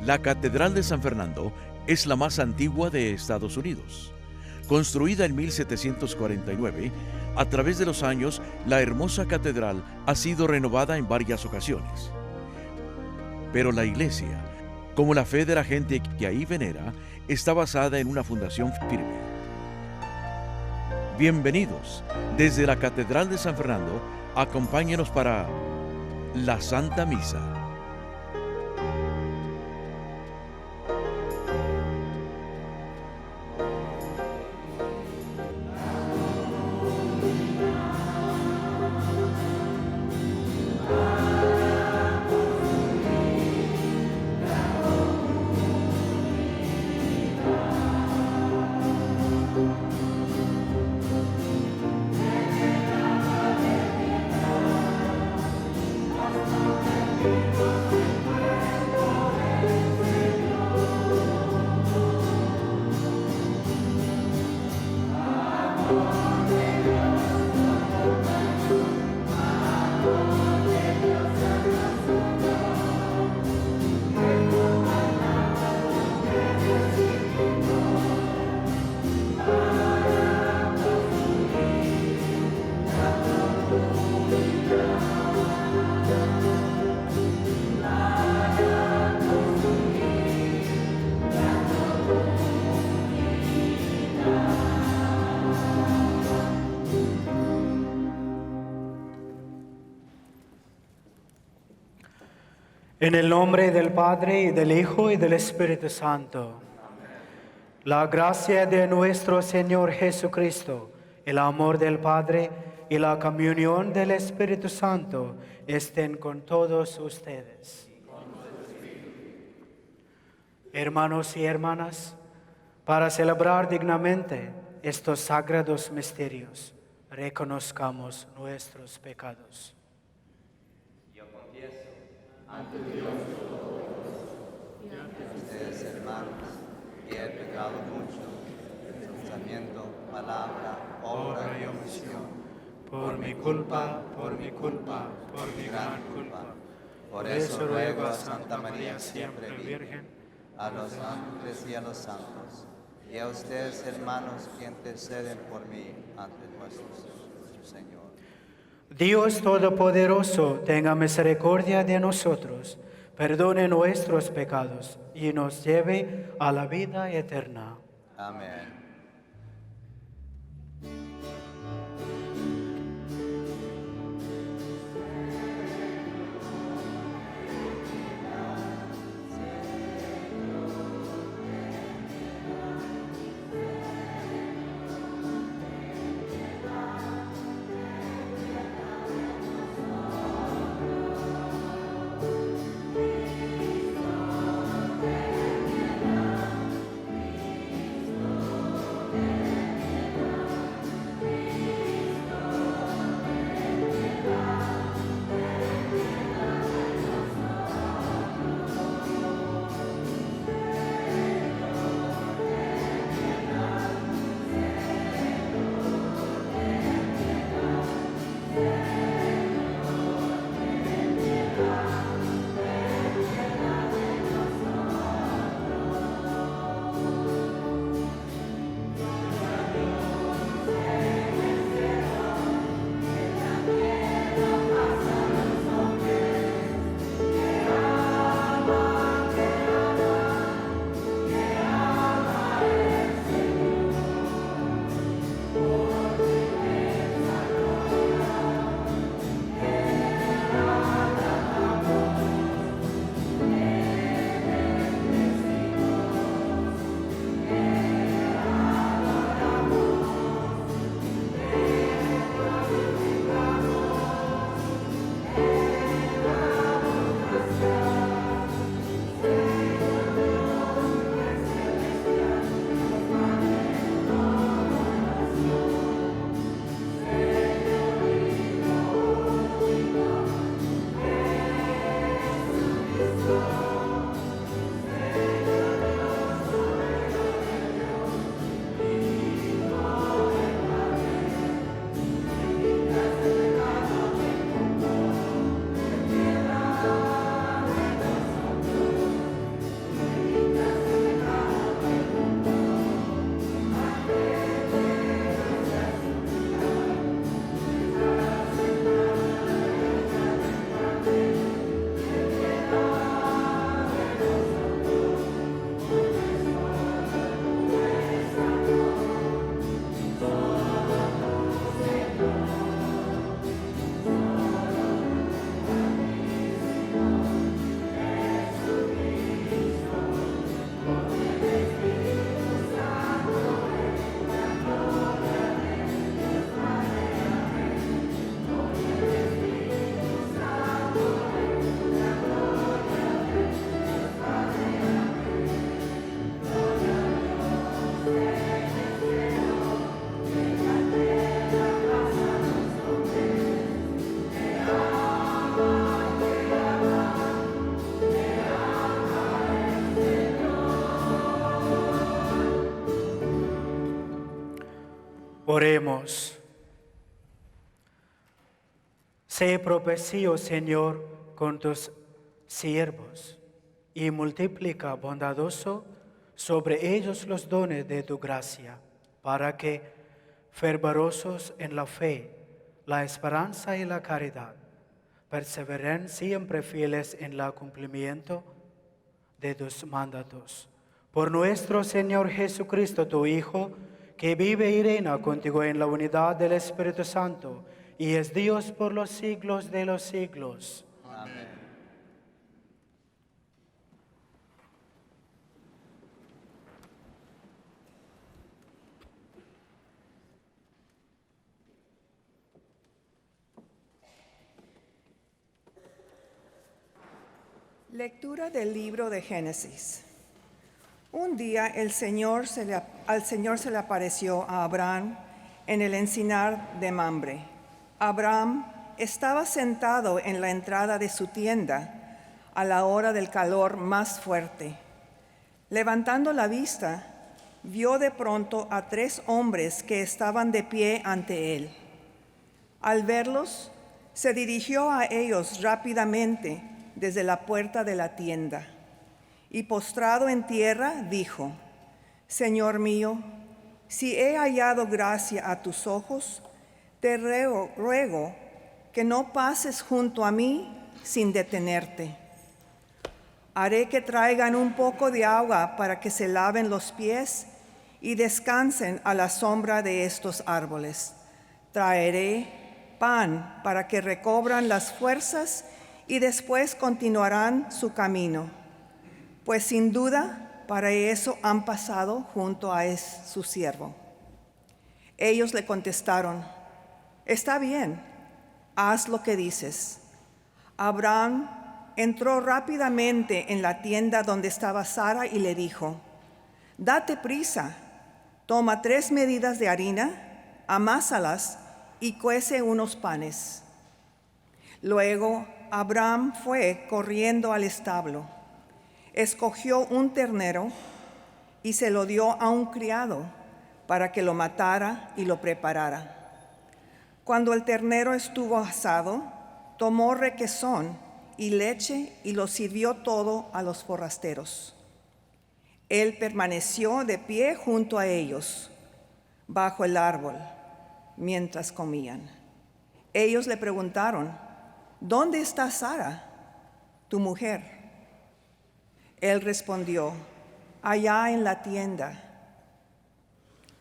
La Catedral de San Fernando es la más antigua de Estados Unidos. Construida en 1749, a través de los años, la hermosa catedral ha sido renovada en varias ocasiones. Pero la iglesia, como la fe de la gente que ahí venera, está basada en una fundación firme. Bienvenidos. Desde la Catedral de San Fernando, acompáñenos para la Santa Misa. En el nombre del Padre, y del Hijo, y del Espíritu Santo. La gracia de nuestro Señor Jesucristo, el amor del Padre y la comunión del Espíritu Santo estén con todos ustedes. Hermanos y hermanas, para celebrar dignamente estos sagrados misterios, reconozcamos nuestros pecados. Ante Dios y ante ustedes, hermanos, que he pecado mucho en pensamiento, palabra, obra y omisión, por mi culpa, por mi gran culpa. Por eso ruego a Santa María siempre Virgen, a los ángeles y a los santos, y a ustedes, hermanos, que interceden por mí ante nuestro Señor. Dios Todopoderoso, tenga misericordia de nosotros, perdone nuestros pecados y nos lleve a la vida eterna. Amén. Oremos. Sé propicio, Señor, con tus siervos, y multiplica bondadoso sobre ellos los dones de tu gracia, para que, fervorosos en la fe, la esperanza y la caridad, perseveren siempre fieles en el cumplimiento de tus mandatos. Por nuestro Señor Jesucristo, tu Hijo, que vive y reina contigo en la unidad del Espíritu Santo, y es Dios por los siglos de los siglos. Amén. Lectura del libro de Génesis. Un día al Señor se le apareció a Abraham en el encinar de Mamre. Abraham estaba sentado en la entrada de su tienda a la hora del calor más fuerte. Levantando la vista, vio de pronto a 3 hombres que estaban de pie ante él. Al verlos, se dirigió a ellos rápidamente desde la puerta de la tienda, y postrado en tierra dijo: Señor mío, si he hallado gracia a tus ojos, te ruego que no pases junto a mí sin detenerte. Haré que traigan un poco de agua para que se laven los pies y descansen a la sombra de estos árboles. Traeré pan para que recobran las fuerzas y después continuarán su camino, pues sin duda para eso han pasado junto a su siervo. Ellos le contestaron: Está bien, haz lo que dices. Abraham entró rápidamente en la tienda donde estaba Sara y le dijo: Date prisa, toma 3 medidas de harina, amásalas y cuece unos panes. Luego Abraham fue corriendo al establo, escogió un ternero y se lo dio a un criado para que lo matara y lo preparara. Cuando el ternero estuvo asado, tomó requesón y leche y lo sirvió todo a los forasteros. Él permaneció de pie junto a ellos, bajo el árbol, mientras comían. Ellos le preguntaron: ¿Dónde está Sara, tu mujer? Él respondió: allá en la tienda.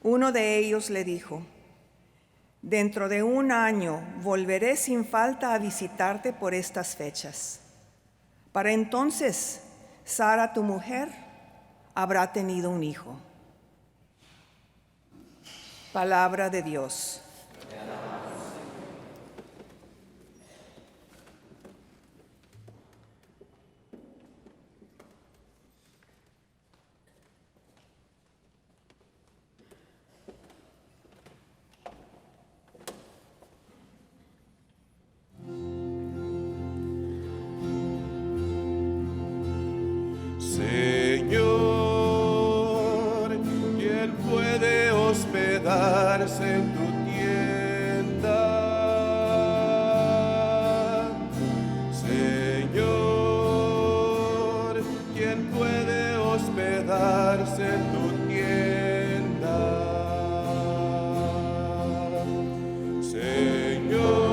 Uno de ellos le dijo: dentro de 1 año volveré sin falta a visitarte por estas fechas. Para entonces, Sara, tu mujer, habrá tenido un hijo. Palabra de Dios. Señor, ¿quién puede hospedarse en tu tienda? Señor, ¿quién puede hospedarse en tu tienda? Señor,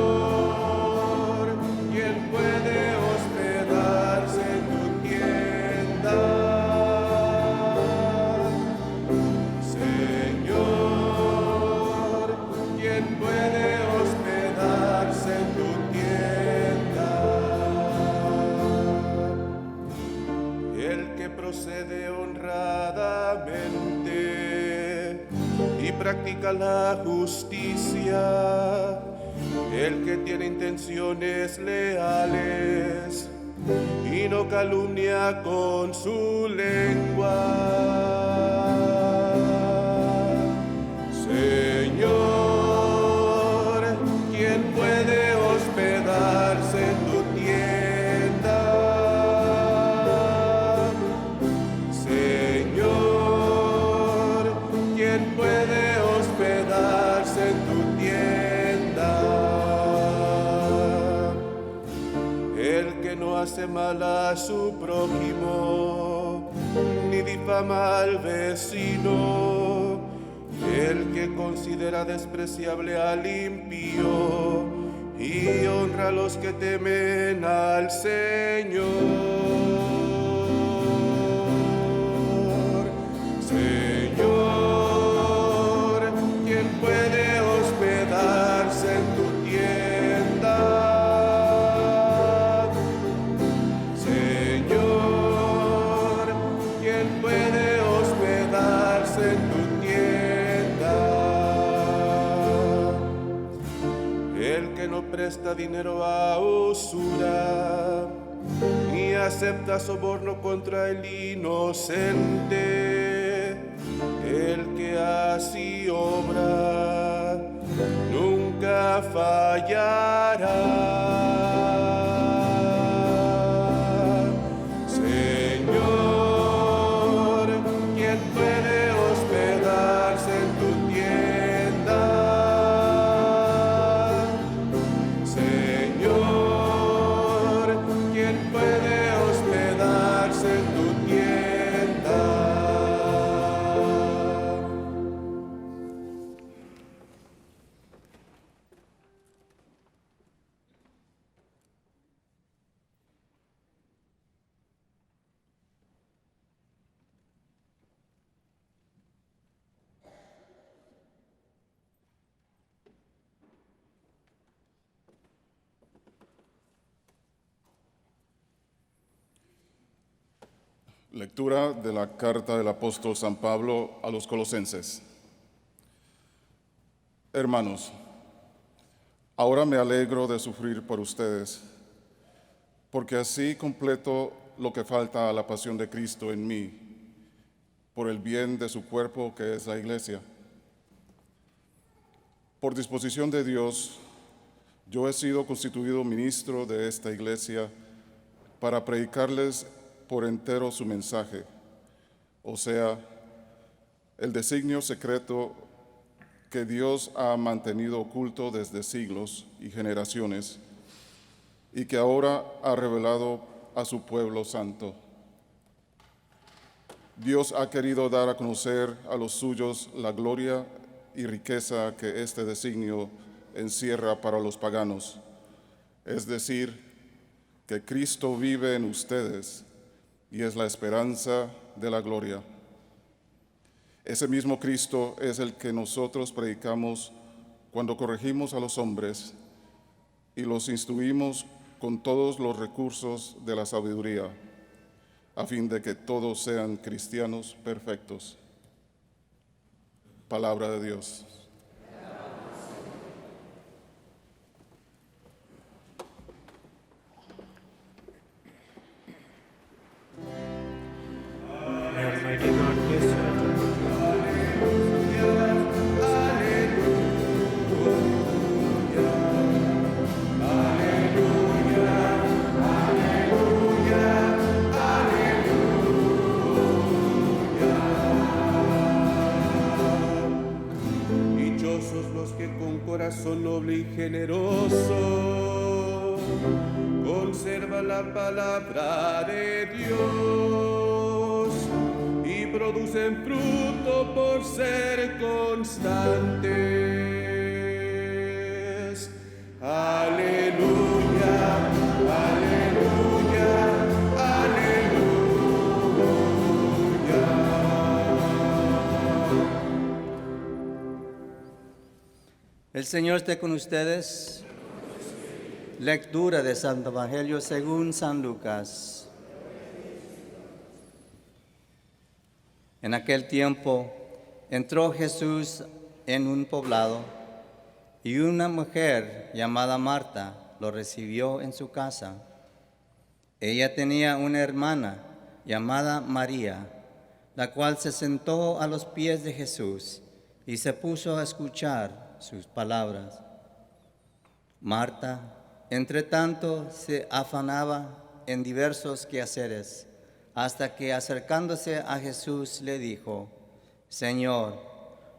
¿quién puede hospedarse en tu tienda? Señor, ¿quién puede hospedarse en tu tienda? El que procede honradamente y practica la justicia, el que tiene intenciones leales y no calumnia con su lengua. Señor, ¿quién puede hospedarse en tu tienda? Señor, ¿quién puede hospedarse hace mal a su prójimo, ni difama al vecino. El que considera despreciable al impío y honra a los que temen al Señor. Señor, ¿quién puede hospedarse en tu tienda? Señor, ¿quién puede hospedarse en tu tienda? El que no presta dinero a usura, ni acepta soborno contra el inocente. El que así obra nunca fallará. Señor, ¿quién puede hospedarse en tu tienda? Señor, ¿quién puede hospedarse en tu tienda? Lectura de la carta del apóstol San Pablo a los Colosenses. Hermanos, ahora me alegro de sufrir por ustedes, porque así completo lo que falta a la pasión de Cristo en mí, por el bien de su cuerpo que es la Iglesia. Por disposición de Dios, yo he sido constituido ministro de esta Iglesia para predicarles por entero su mensaje, o sea, el designio secreto que Dios ha mantenido oculto desde siglos y generaciones y que ahora ha revelado a su pueblo santo. Dios ha querido dar a conocer a los suyos la gloria y riqueza que este designio encierra para los paganos, es decir, que Cristo vive en ustedes y es la esperanza de la gloria. Ese mismo Cristo es el que nosotros predicamos cuando corregimos a los hombres y los instruimos con todos los recursos de la sabiduría, a fin de que todos sean cristianos perfectos. Palabra de Dios. Almighty God, bless you. Dichosos los que con corazón noble y generoso conservan la palabra de Dios y producen fruto por ser constantes. Aleluya, aleluya, aleluya. El Señor esté con ustedes. Lectura de Santo Evangelio según San Lucas. En aquel tiempo entró Jesús en un poblado y una mujer llamada Marta lo recibió en su casa. Ella tenía una hermana llamada María, la cual se sentó a los pies de Jesús y se puso a escuchar sus palabras. Marta, entre tanto, se afanaba en diversos quehaceres, hasta que acercándose a Jesús le dijo: Señor,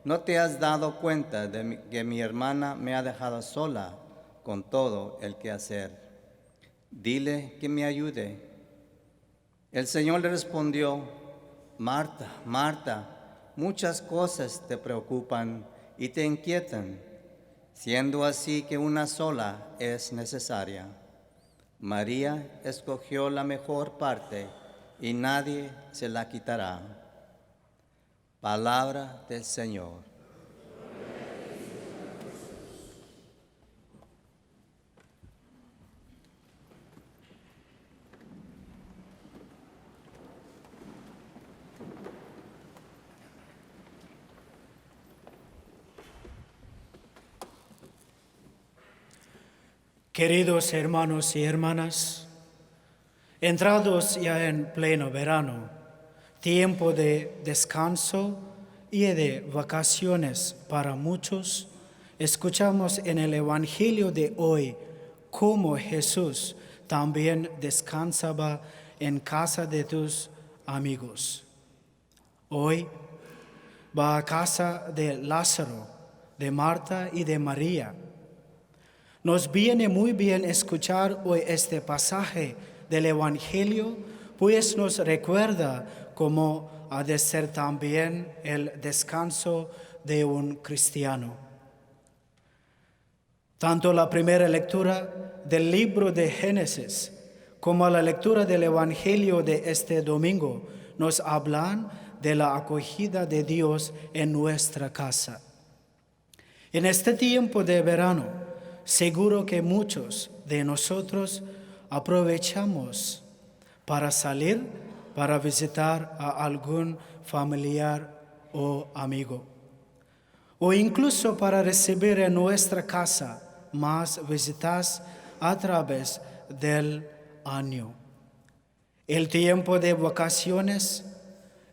¿no te has dado cuenta que mi hermana me ha dejado sola con todo el quehacer? Dile que me ayude. El Señor le respondió: Marta, Marta, muchas cosas te preocupan y te inquietan, siendo así que una sola es necesaria. María escogió la mejor parte y nadie se la quitará. Palabra del Señor. Queridos hermanos y hermanas, entrados ya en pleno verano, tiempo de descanso y de vacaciones para muchos, escuchamos en el Evangelio de hoy cómo Jesús también descansaba en casa de tus amigos. Hoy va a casa de Lázaro, de Marta y de María. Nos viene muy bien escuchar hoy este pasaje del Evangelio, pues nos recuerda cómo ha de ser también el descanso de un cristiano. Tanto la primera lectura del libro de Génesis como la lectura del Evangelio de este domingo nos hablan de la acogida de Dios en nuestra casa. En este tiempo de verano, seguro que muchos de nosotros aprovechamos para salir, para visitar a algún familiar o amigo, o incluso para recibir en nuestra casa más visitas a través del año. El tiempo de vacaciones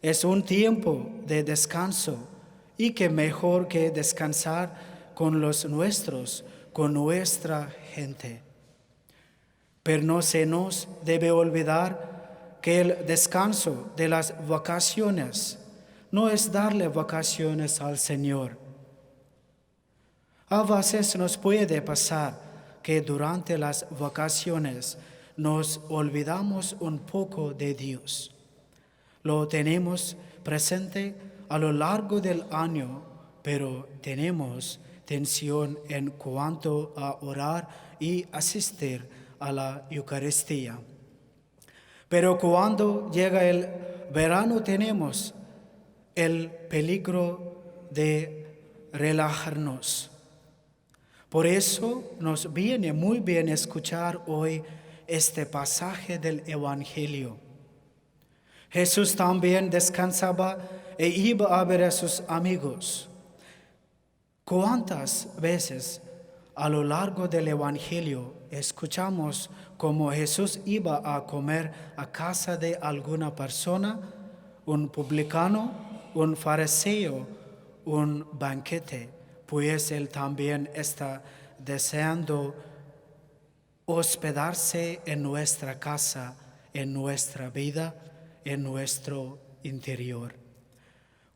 es un tiempo de descanso, y qué mejor que descansar con los nuestros, con nuestra gente. Pero no se nos debe olvidar que el descanso de las vacaciones no es darle vacaciones al Señor. A veces nos puede pasar que durante las vacaciones nos olvidamos un poco de Dios. Lo tenemos presente a lo largo del año, pero tenemos tensión en cuanto a orar y asistir a la Eucaristía. Pero cuando llega el verano tenemos el peligro de relajarnos. Por eso nos viene muy bien escuchar hoy este pasaje del Evangelio. Jesús también descansaba e iba a ver a sus amigos. ¿Cuántas veces a lo largo del Evangelio escuchamos cómo Jesús iba a comer a casa de alguna persona, un publicano, un fariseo, un banquete? Pues Él también está deseando hospedarse en nuestra casa, en nuestra vida, en nuestro interior.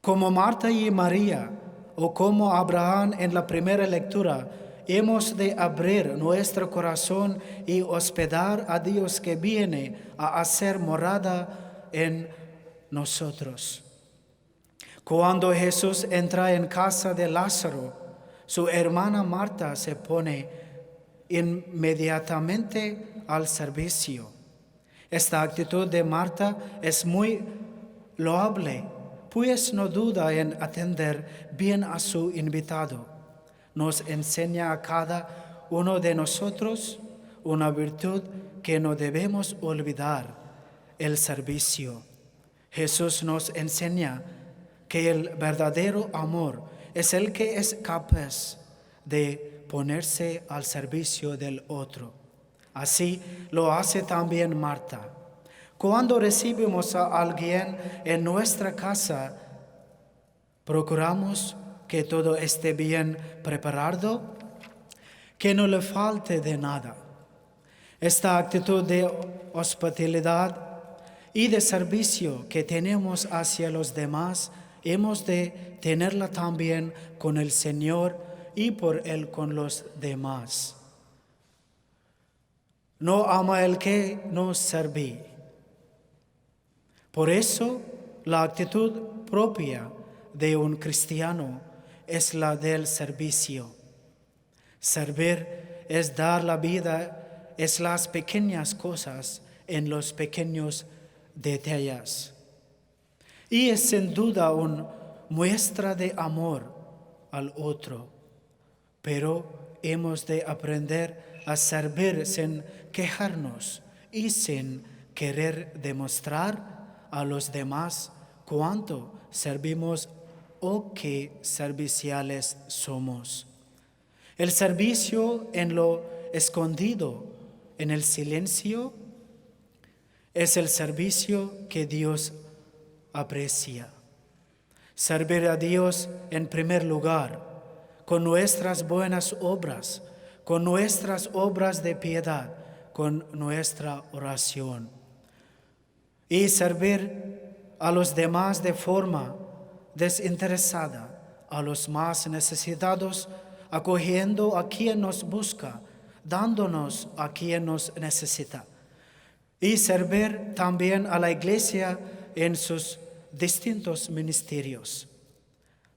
Como Marta y María, o como Abraham en la primera lectura, hemos de abrir nuestro corazón y hospedar a Dios que viene a hacer morada en nosotros. Cuando Jesús entra en casa de Lázaro, su hermana Marta se pone inmediatamente al servicio. Esta actitud de Marta es muy loable, pues no duda en atender bien a su invitado. Nos enseña a cada uno de nosotros una virtud que no debemos olvidar: el servicio. Jesús nos enseña que el verdadero amor es el que es capaz de ponerse al servicio del otro. Así lo hace también Marta. Cuando recibimos a alguien en nuestra casa, procuramos que todo esté bien preparado, que no le falte de nada. Esta actitud de hospitalidad y de servicio que tenemos hacia los demás, hemos de tenerla también con el Señor y por Él con los demás. no ama el que nos serví. Por eso, la actitud propia de un cristiano es la del servicio. Servir es dar la vida, es las pequeñas cosas en los pequeños detalles. Y es sin duda una muestra de amor al otro, pero hemos de aprender a servir sin quejarnos y sin querer demostrar a los demás cuánto servimos o qué serviciales somos. El servicio en lo escondido, en el silencio, es el servicio que Dios aprecia. Servir a Dios en primer lugar, con nuestras buenas obras, con nuestras obras de piedad, con nuestra oración. Y servir a los demás de forma desinteresada, a los más necesitados, acogiendo a quien nos busca, dándonos a quien nos necesita. Y servir también a la Iglesia en sus distintos ministerios.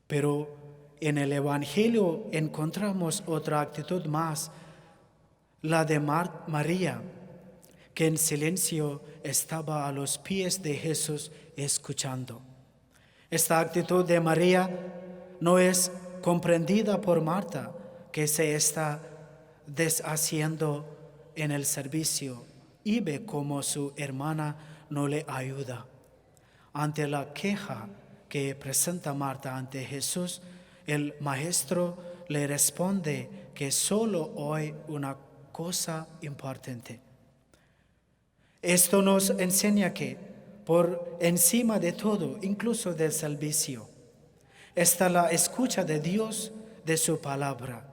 Pero en el Evangelio encontramos otra actitud más, la de María, que en silencio estaba a los pies de Jesús escuchando. Esta actitud de María no es comprendida por Marta, que se está deshaciendo en el servicio y ve cómo su hermana no le ayuda. Ante la queja que presenta Marta ante Jesús, el maestro le responde que solo hay una cosa importante. Esto nos enseña que, por encima de todo, incluso del servicio, está la escucha de Dios, de su palabra.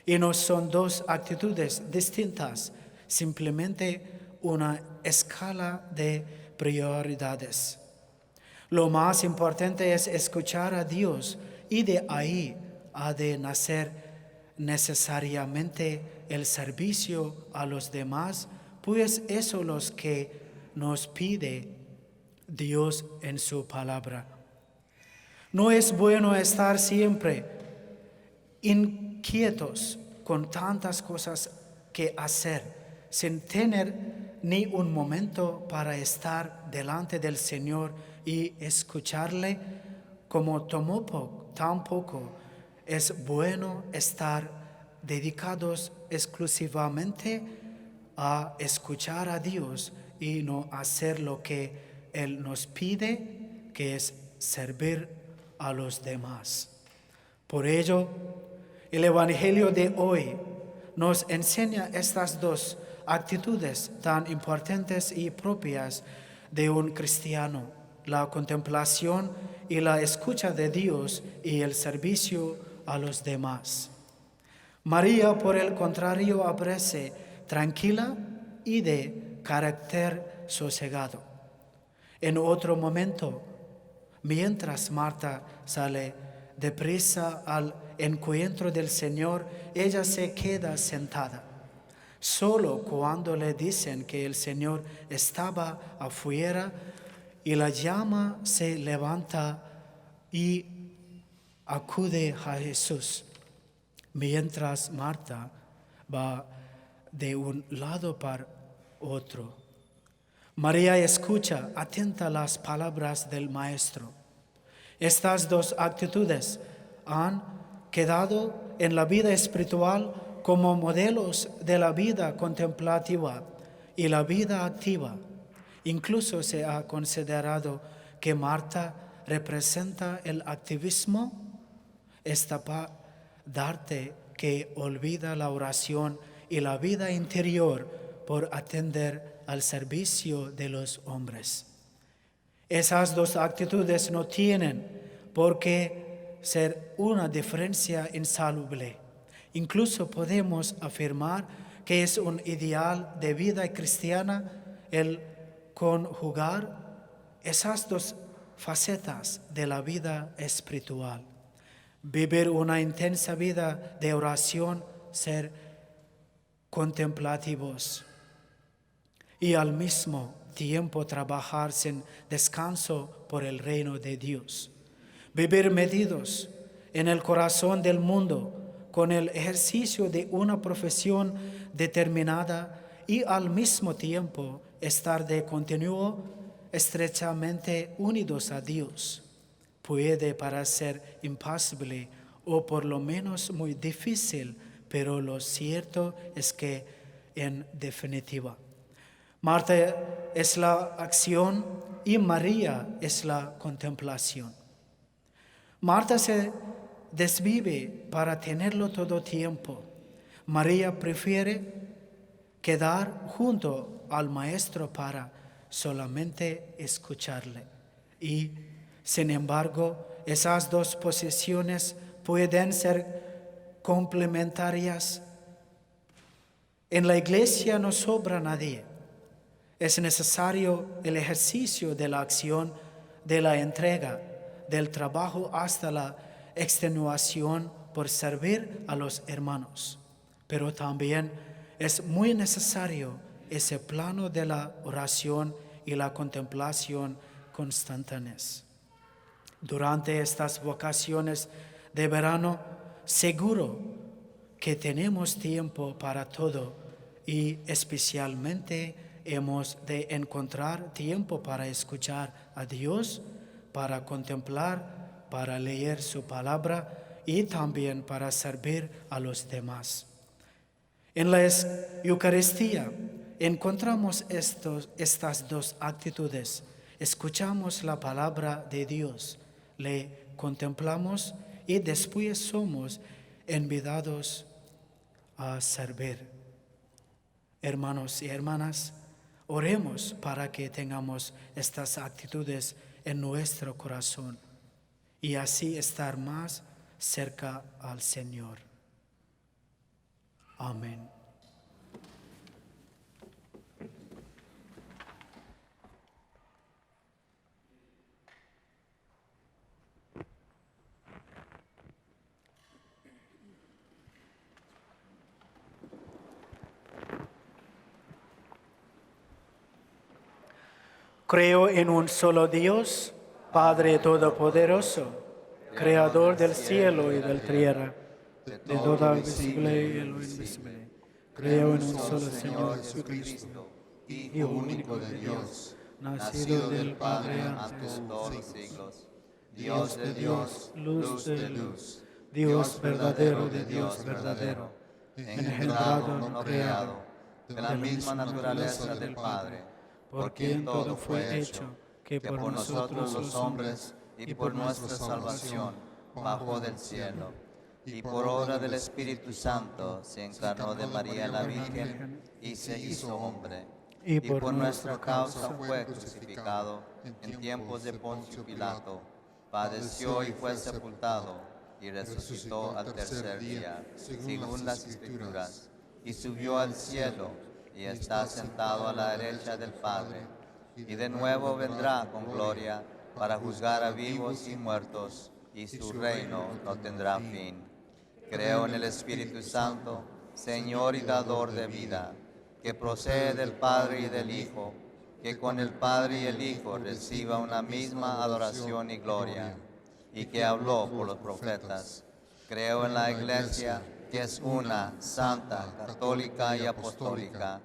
Y no son dos actitudes distintas, simplemente una escala de prioridades. Lo más importante es escuchar a Dios y de ahí ha de nacer necesariamente el servicio a los demás, pues eso es lo que nos pide Dios en su palabra. No es bueno estar siempre inquietos con tantas cosas que hacer, sin tener ni un momento para estar delante del Señor y escucharle. Como tampoco es bueno estar dedicados exclusivamente a escuchar a Dios y no hacer lo que Él nos pide, que es servir a los demás. Por ello, el Evangelio de hoy nos enseña estas dos actitudes tan importantes y propias de un cristiano: la contemplación y la escucha de Dios y el servicio a los demás. María, por el contrario, aparece tranquila y de carácter sosegado. En otro momento, mientras Marta sale deprisa al encuentro del Señor, ella se queda sentada. Solo cuando le dicen que el Señor estaba afuera y la llama, se levanta y acude a Jesús, mientras Marta va de un lado para otro. María escucha atenta las palabras del Maestro. Estas dos actitudes han quedado en la vida espiritual como modelos de la vida contemplativa y la vida activa. Incluso se ha considerado que Marta representa el activismo, esta parte que olvida la oración y la vida interior por atender al servicio de los hombres. Esas dos actitudes no tienen por qué ser una diferencia insoluble. Incluso podemos afirmar que es un ideal de vida cristiana el conjugar esas dos facetas de la vida espiritual. Vivir una intensa vida de oración, ser contemplativos y al mismo tiempo trabajar sin descanso por el reino de Dios. Vivir medidos en el corazón del mundo con el ejercicio de una profesión determinada y al mismo tiempo estar de continuo estrechamente unidos a Dios. Puede parecer imposible o por lo menos muy difícil, pero lo cierto es que en definitiva, Marta es la acción y María es la contemplación. Marta se desvive para tenerlo todo tiempo. María prefiere quedar junto al Maestro para solamente escucharle. Y, sin embargo, esas dos posiciones pueden ser complementarias. En la iglesia no sobra nadie. Es necesario el ejercicio de la acción, de la entrega, del trabajo hasta la extenuación por servir a los hermanos. Pero también es muy necesario ese plano de la oración y la contemplación constantes. Durante estas vacaciones de verano, seguro que tenemos tiempo para todo y especialmente hemos de encontrar tiempo para escuchar a Dios, para contemplar, para leer su palabra y también para servir a los demás. En la Eucaristía encontramos estas dos actitudes. Escuchamos la palabra de Dios, le contemplamos y después somos invitados a servir. Hermanos y hermanas, oremos para que tengamos estas actitudes en nuestro corazón y así estar más cerca al Señor. Amén. Creo en un solo Dios, Padre Todopoderoso, Creador del cielo y de la tierra, de todo visible y lo invisible. Creo en un solo Señor Jesucristo, Hijo único de Dios, nacido del Padre antes de todos los siglos, Dios de Dios, luz de luz, Dios verdadero de Dios verdadero, engendrado, no creado, de la misma naturaleza del Padre, por quien todo fue hecho, que por nosotros los hombres y por nuestra salvación bajó del cielo, y por obra del Espíritu Santo se encarnó de María la Virgen y se hizo hombre, y por nuestra causa fue crucificado en tiempos de Poncio Pilato, padeció y fue sepultado, y resucitó al tercer día, según las Escrituras, y subió al cielo, y está sentado a la derecha del Padre, y de nuevo vendrá con gloria para juzgar a vivos y muertos, y su reino no tendrá fin. Creo en el Espíritu Santo, Señor y dador de vida, que procede del Padre y del Hijo, que con el Padre y el Hijo reciba una misma adoración y gloria, y que habló por los profetas. Creo en la Iglesia, que es una, santa, católica y apostólica.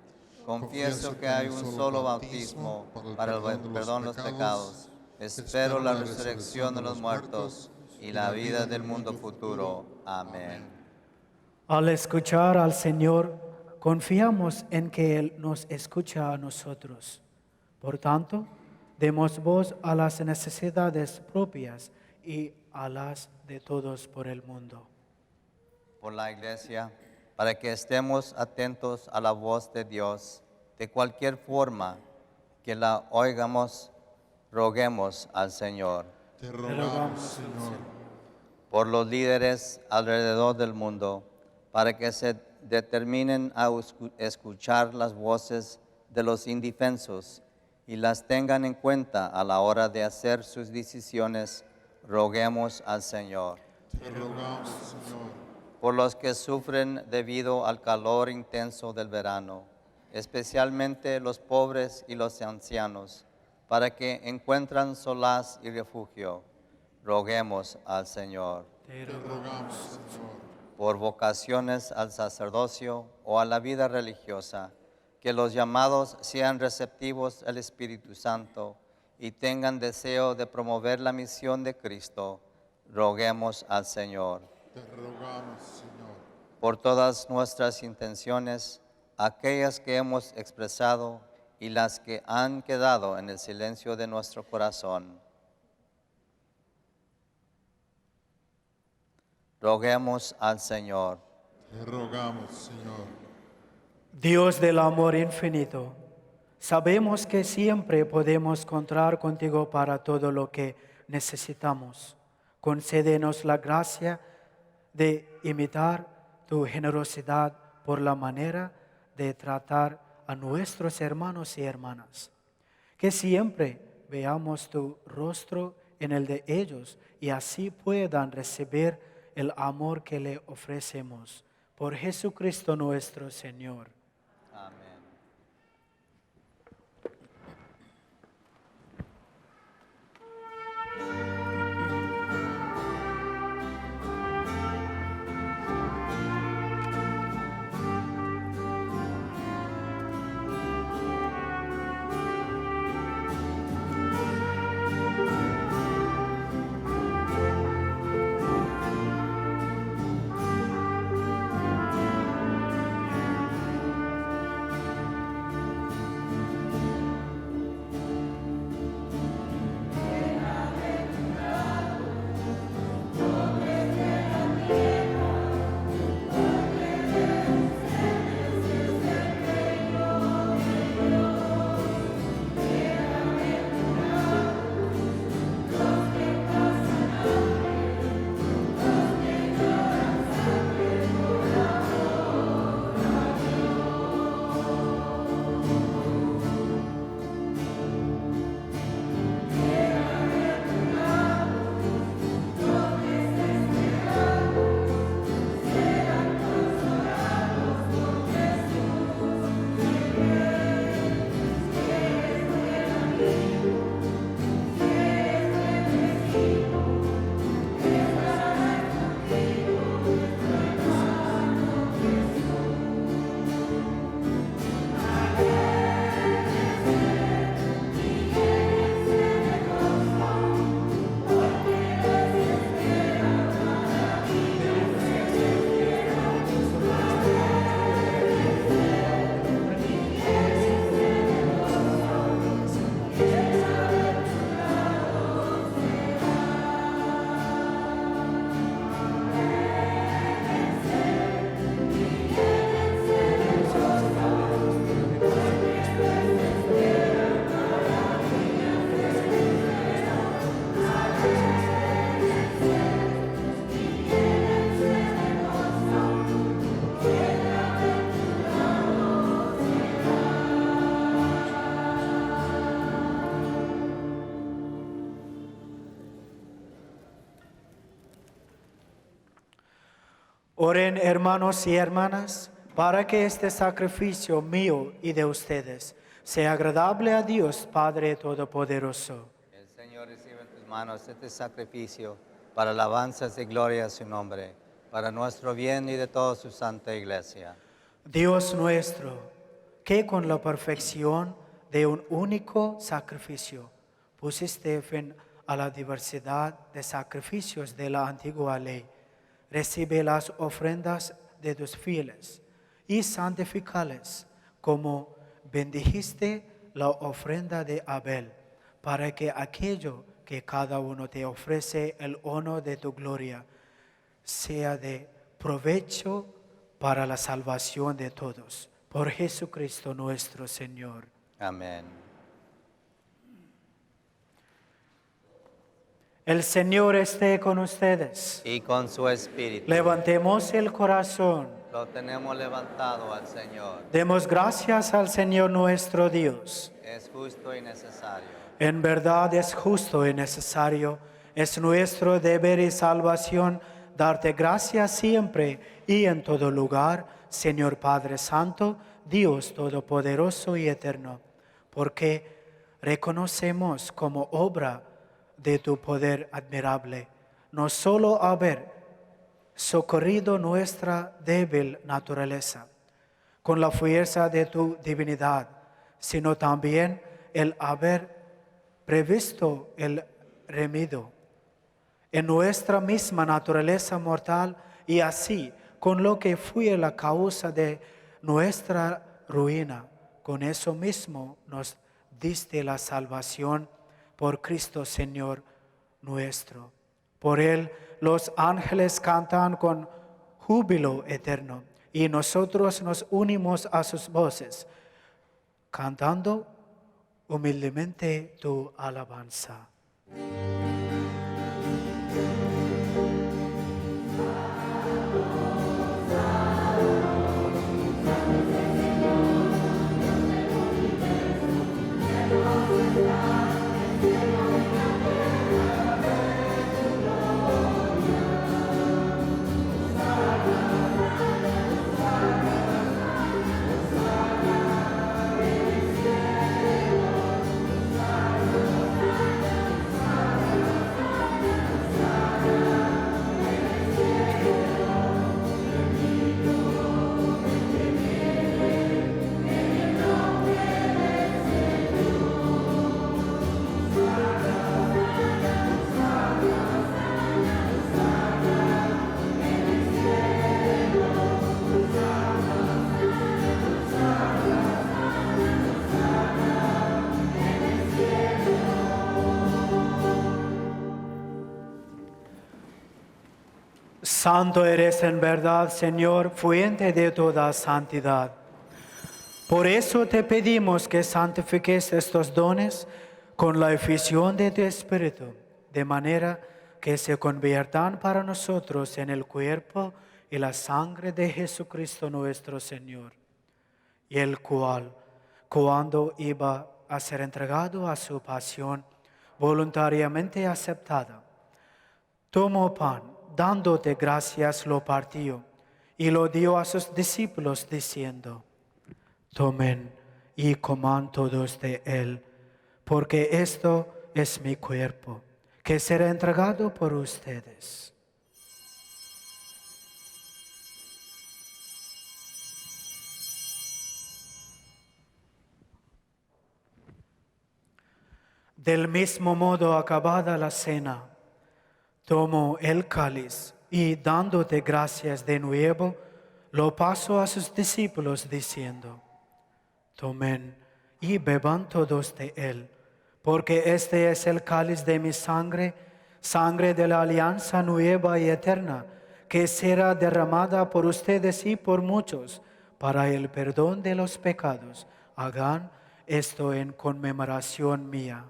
Confieso que hay un solo bautismo para el perdón de los pecados. Espero la resurrección de los muertos y la vida del mundo futuro. Amén. Al escuchar al Señor, confiamos en que Él nos escucha a nosotros. Por tanto, demos voz a las necesidades propias y a las de todos por el mundo. Por la Iglesia, para que estemos atentos a la voz de Dios, de cualquier forma que la oigamos, roguemos al Señor. Te rogamos, Señor. Por los líderes alrededor del mundo, para que se determinen a escuchar las voces de los indefensos y las tengan en cuenta a la hora de hacer sus decisiones, roguemos al Señor. Te rogamos, Señor. Por los que sufren debido al calor intenso del verano, especialmente los pobres y los ancianos, para que encuentren solaz y refugio. Roguemos al Señor. Te rogamos, Señor. Por vocaciones al sacerdocio o a la vida religiosa, que los llamados sean receptivos al Espíritu Santo y tengan deseo de promover la misión de Cristo. Roguemos al Señor. Te rogamos, Señor. Por todas nuestras intenciones, aquellas que hemos expresado y las que han quedado en el silencio de nuestro corazón. Roguemos al Señor. Te rogamos, Señor. Dios del amor infinito, sabemos que siempre podemos contar contigo para todo lo que necesitamos. Concédenos la gracia de imitar tu generosidad por la manera de tratar a nuestros hermanos y hermanas. Que siempre veamos tu rostro en el de ellos y así puedan recibir el amor que le ofrecemos. Por Jesucristo nuestro Señor. Amén. Oren, hermanos y hermanas, para que este sacrificio mío y de ustedes sea agradable a Dios Padre Todopoderoso. El Señor recibe en tus manos este sacrificio para alabanzas y gloria a su nombre, para nuestro bien y de toda su santa iglesia. Dios nuestro, que con la perfección de un único sacrificio pusiste fin a la diversidad de sacrificios de la antigua ley, recibe las ofrendas de tus fieles y santifícales como bendijiste la ofrenda de Abel, para que aquello que cada uno te ofrece el honor de tu gloria sea de provecho para la salvación de todos. Por Jesucristo nuestro Señor. Amén. El Señor esté con ustedes. Y con su espíritu. Levantemos el corazón. Lo tenemos levantado al Señor. Demos gracias al Señor nuestro Dios. Es justo y necesario. En verdad es justo y necesario. Es nuestro deber y salvación darte gracias siempre y en todo lugar, Señor Padre Santo, Dios Todopoderoso y Eterno, porque reconocemos como obra de tu poder admirable, no solo haber socorrido nuestra débil naturaleza con la fuerza de tu divinidad, sino también el haber previsto el remedio en nuestra misma naturaleza mortal y así, con lo que fue la causa de nuestra ruina, con eso mismo nos diste la salvación por Cristo Señor nuestro. Por Él los ángeles cantan con júbilo eterno y nosotros nos unimos a sus voces, cantando humildemente tu alabanza. Santo eres en verdad, Señor, fuente de toda santidad. Por eso te pedimos que santifiques estos dones con la efusión de tu Espíritu, de manera que se conviertan para nosotros en el cuerpo y la sangre de Jesucristo nuestro Señor, y el cual, cuando iba a ser entregado a su pasión voluntariamente aceptada, tomó pan, dándote gracias, lo partió y lo dio a sus discípulos diciendo: tomen y coman todos de él, porque esto es mi cuerpo, que será entregado por ustedes. Del mismo modo, acabada la cena, tomó el cáliz y dándote gracias de nuevo, lo pasó a sus discípulos diciendo: tomen y beban todos de él, porque este es el cáliz de mi sangre, sangre de la alianza nueva y eterna, que será derramada por ustedes y por muchos para el perdón de los pecados. Hagan esto en conmemoración mía.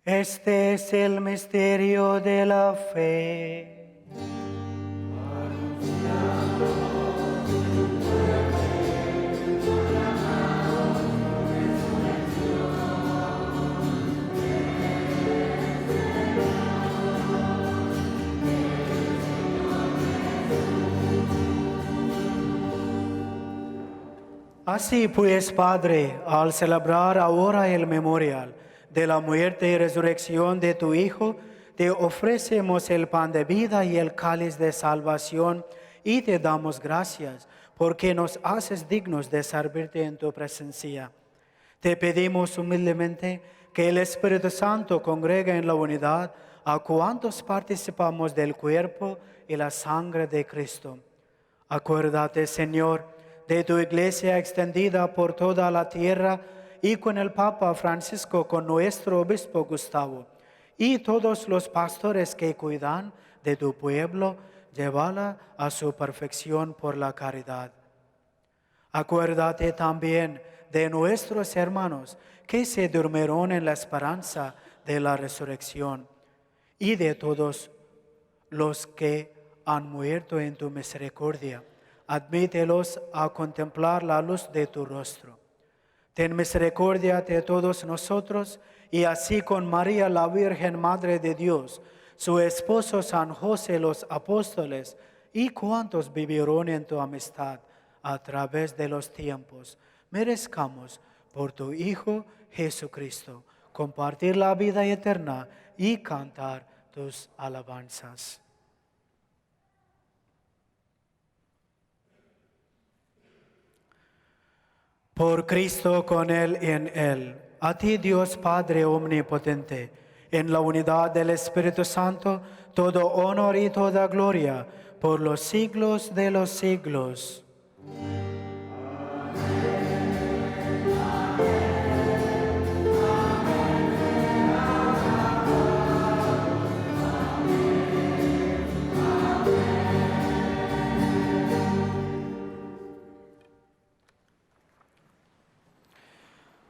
Este es el misterio de la fe. Así pues, Padre, al celebrar ahora el memorial de la muerte y resurrección de tu Hijo, te ofrecemos el pan de vida y el cáliz de salvación y te damos gracias porque nos haces dignos de servirte en tu presencia. Te pedimos humildemente que el Espíritu Santo congregue en la unidad a cuantos participamos del cuerpo y la sangre de Cristo. Acuérdate, Señor, de tu iglesia extendida por toda la tierra y con el Papa Francisco, con nuestro obispo Gustavo, y todos los pastores que cuidan de tu pueblo, llévala a su perfección por la caridad. Acuérdate también de nuestros hermanos que se durmieron en la esperanza de la resurrección, y de todos los que han muerto en tu misericordia. Admítelos a contemplar la luz de tu rostro. Ten misericordia de todos nosotros y así con María la Virgen Madre de Dios, su esposo San José, los apóstoles, y cuantos vivieron en tu amistad a través de los tiempos, merezcamos por tu Hijo Jesucristo compartir la vida eterna y cantar tus alabanzas. Por Cristo, con Él y en Él, a ti Dios Padre Omnipotente, en la unidad del Espíritu Santo, todo honor y toda gloria por los siglos de los siglos.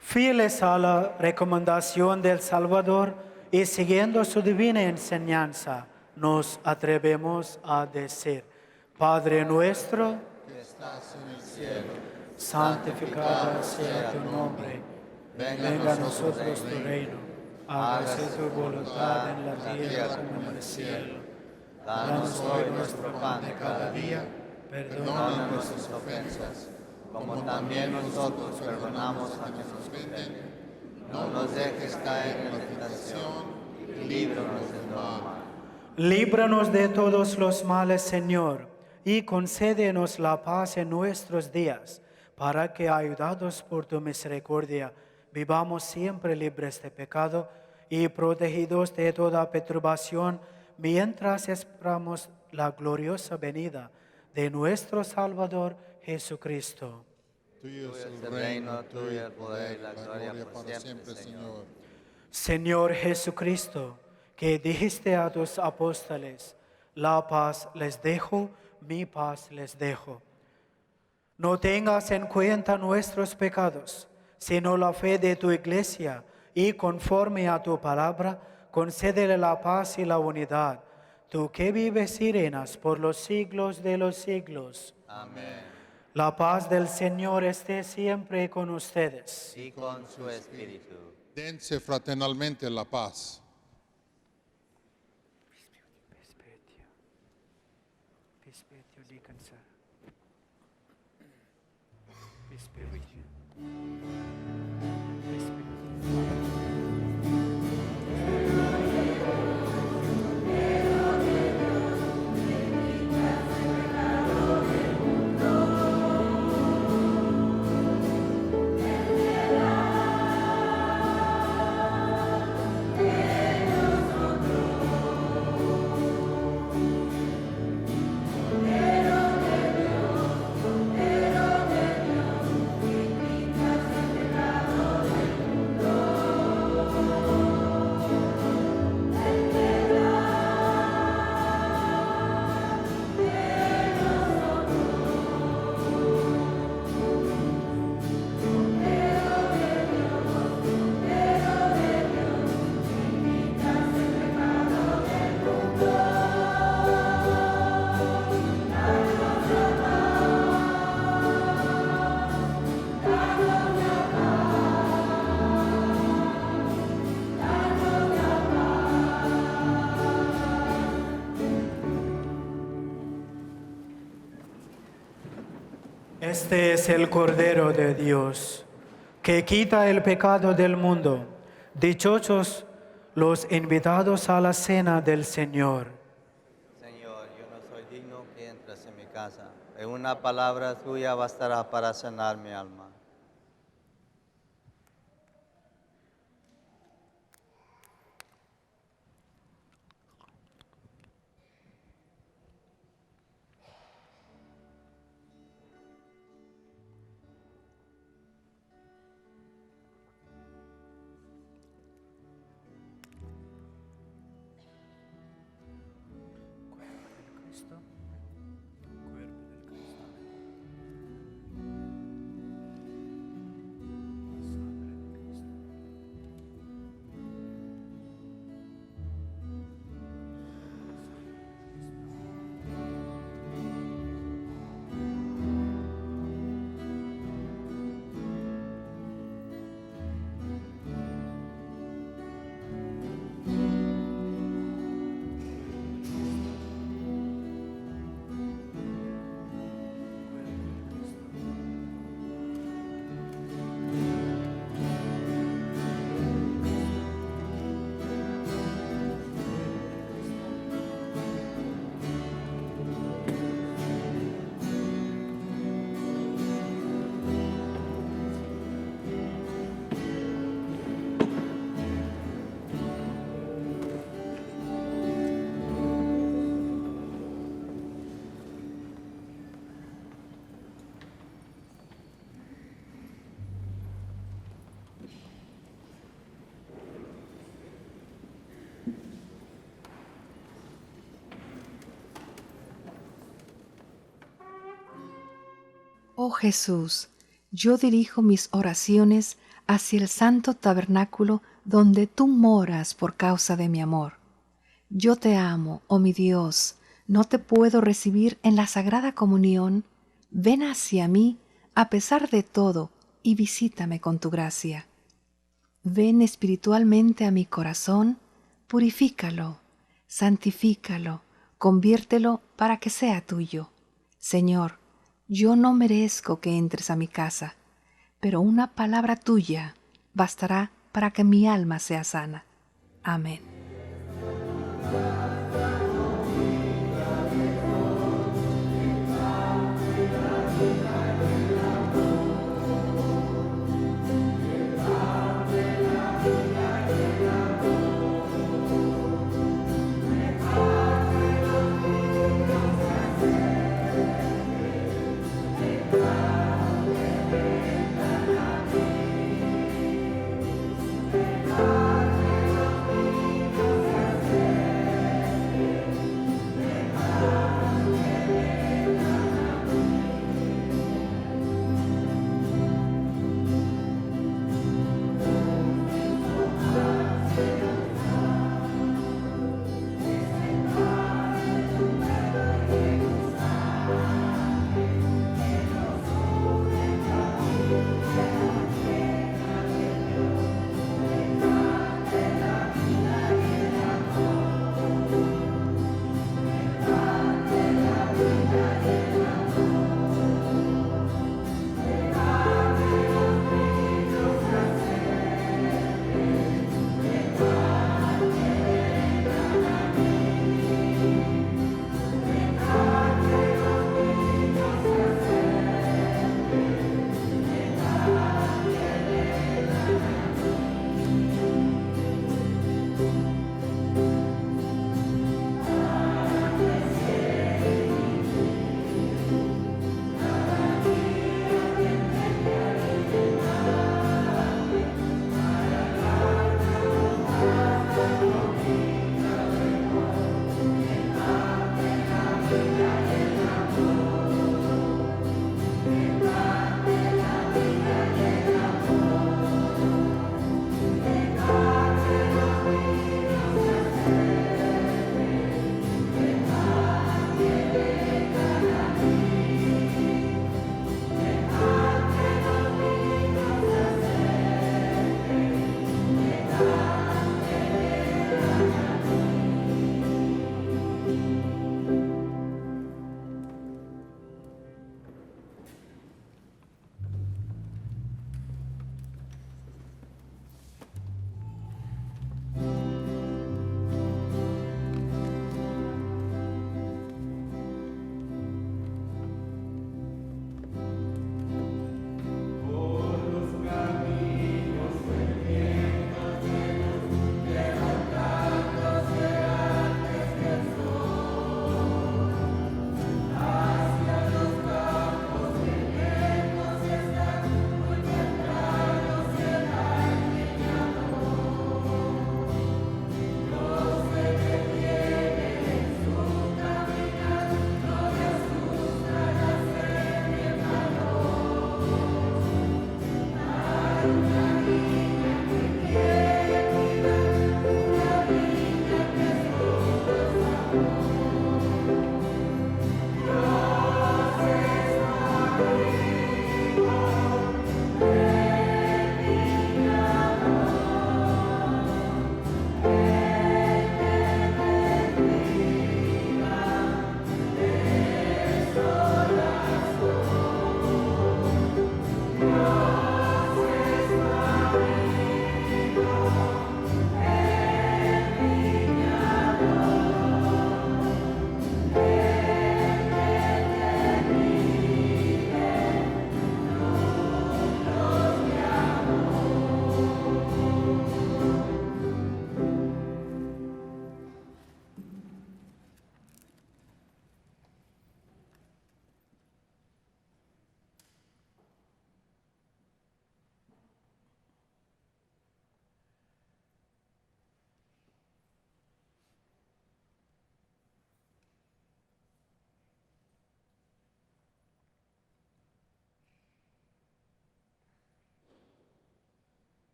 Fieles a la recomendación del Salvador y siguiendo su divina enseñanza, nos atrevemos a decir: Padre nuestro, que estás en el cielo, santificado sea tu nombre, venga a nosotros tu reino, hágase tu voluntad en la tierra como en el cielo. Danos hoy nuestro pan de cada día, perdona nuestras ofensas, como también nosotros perdonamos a quienes nos ofenden. No nos dejes caer en la tentación y líbranos del mal. Líbranos de todos los males, Señor, y concédenos la paz en nuestros días, para que, ayudados por tu misericordia, vivamos siempre libres de pecado y protegidos de toda perturbación, mientras esperamos la gloriosa venida de nuestro Salvador Jesucristo. Tuyo es el reino, tuyo el poder y la gloria por siempre, Señor. Señor Jesucristo, que dijiste a tus apóstoles: la paz les dejo, mi paz les dejo. No tengas en cuenta nuestros pecados, sino la fe de tu iglesia, y conforme a tu palabra, concédele la paz y la unidad. Tú que vives y reinas por los siglos de los siglos. Amén. La paz del Señor esté siempre con ustedes. Y con su espíritu. Dense fraternalmente la paz. Este es el Cordero de Dios, que quita el pecado del mundo. Dichosos los invitados a la cena del Señor. Señor, yo no soy digno que entres en mi casa. En una palabra tuya bastará para sanar mi alma. Oh Jesús, yo dirijo mis oraciones hacia el santo tabernáculo donde tú moras por causa de mi amor. Yo te amo, oh mi Dios, no te puedo recibir en la Sagrada Comunión. Ven hacia mí a pesar de todo y visítame con tu gracia. Ven espiritualmente a mi corazón, purifícalo, santifícalo, conviértelo para que sea tuyo. Señor, yo no merezco que entres a mi casa, pero una palabra tuya bastará para que mi alma sea sana. Amén.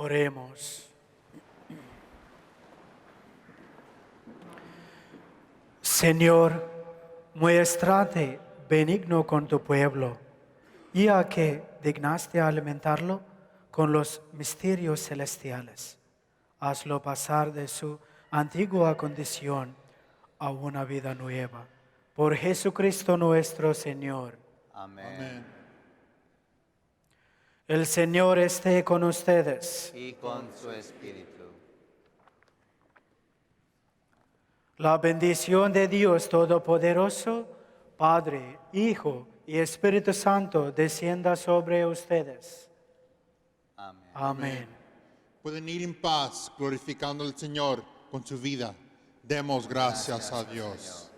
Oremos. Señor, muéstrate benigno con tu pueblo, ya que dignaste alimentarlo con los misterios celestiales. Hazlo pasar de su antigua condición a una vida nueva. Por Jesucristo nuestro Señor. Amén. El Señor esté con ustedes. Y con su espíritu. La bendición de Dios Todopoderoso, Padre, Hijo y Espíritu Santo, descienda sobre ustedes. Amén. Amén. Pueden ir en paz glorificando al Señor con su vida. Demos gracias a Dios.